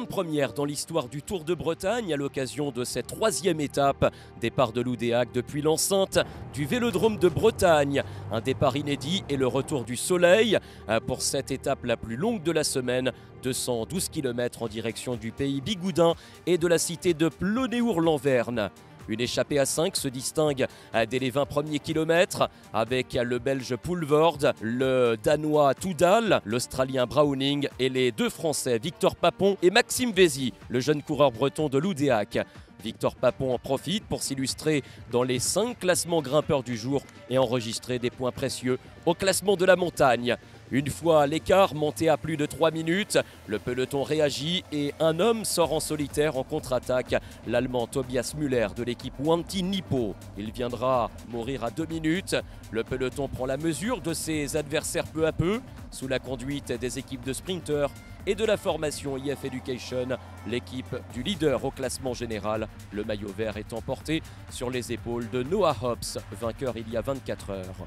grande première dans l'histoire du Tour de Bretagne à l'occasion de cette troisième étape. Départ de Loudéac depuis l'enceinte du Vélodrome de Bretagne. Un départ inédit et le retour du soleil pour cette étape la plus longue de la semaine. 212 km en direction du pays Bigoudin et de la cité de Plonéour-Lanverne. Une échappée à 5 se distingue dès les 20 premiers kilomètres avec le Belge Poulvord, le Danois Toudal, l'Australien Browning et les deux Français Victor Papon et Maxime Vézy, le jeune coureur breton de Loudéac. Victor Papon en profite pour s'illustrer dans les 5 classements grimpeurs du jour et enregistrer des points précieux au classement de la montagne. Une fois l'écart monté à plus de 3 minutes, le peloton réagit et un homme sort en solitaire en contre-attaque, l'Allemand Tobias Müller de l'équipe Wanty Nippo. Il viendra mourir à 2 minutes. Le peloton prend la mesure de ses adversaires peu à peu, sous la conduite des équipes de sprinteurs et de la formation IF Education, l'équipe du leader au classement général. Le maillot vert est emporté sur les épaules de Noah Hobbs, vainqueur il y a 24 heures.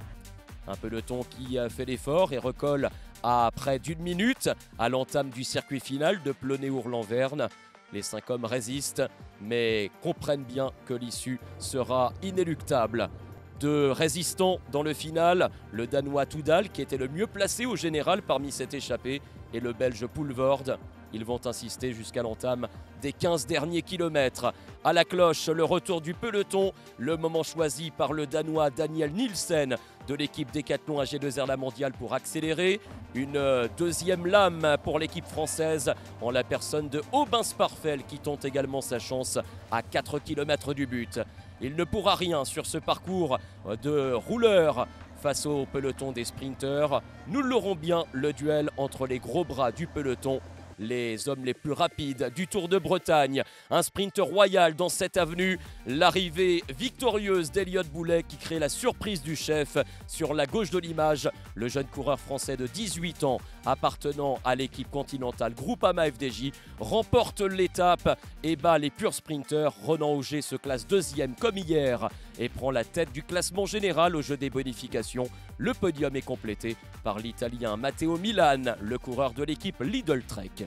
Un peloton qui fait l'effort et recolle à près d'1 minute à l'entame du circuit final de Plonéour-Lanverne. Les 5 hommes résistent, mais comprennent bien que l'issue sera inéluctable. 2 résistants dans le final, le Danois Toudal qui était le mieux placé au général parmi cette échappée et le Belge Poulvord. Ils vont insister jusqu'à l'entame des 15 derniers kilomètres. À la cloche, le retour du peloton, le moment choisi par le Danois Daniel Nielsen de l'équipe Décathlon AG2R La Mondiale pour accélérer. Une deuxième lame pour l'équipe française en la personne de Aubin Sparfel qui tente également sa chance à 4 km du but. Il ne pourra rien sur ce parcours de rouleurs face au peloton des sprinteurs. Nous l'aurons bien, le duel entre les gros bras du peloton, les hommes les plus rapides du Tour de Bretagne. Un sprint royal dans cette avenue. L'arrivée victorieuse d'Eliott Boulet qui crée la surprise du chef. Sur la gauche de l'image, le jeune coureur français de 18 ans appartenant à l'équipe continentale Groupama FDJ remporte l'étape et bat les purs sprinteurs. Ronan Auger se classe 2e comme hier et prend la tête du classement général au jeu des bonifications. Le podium est complété par l'Italien Matteo Milan, le coureur de l'équipe Lidl Trek.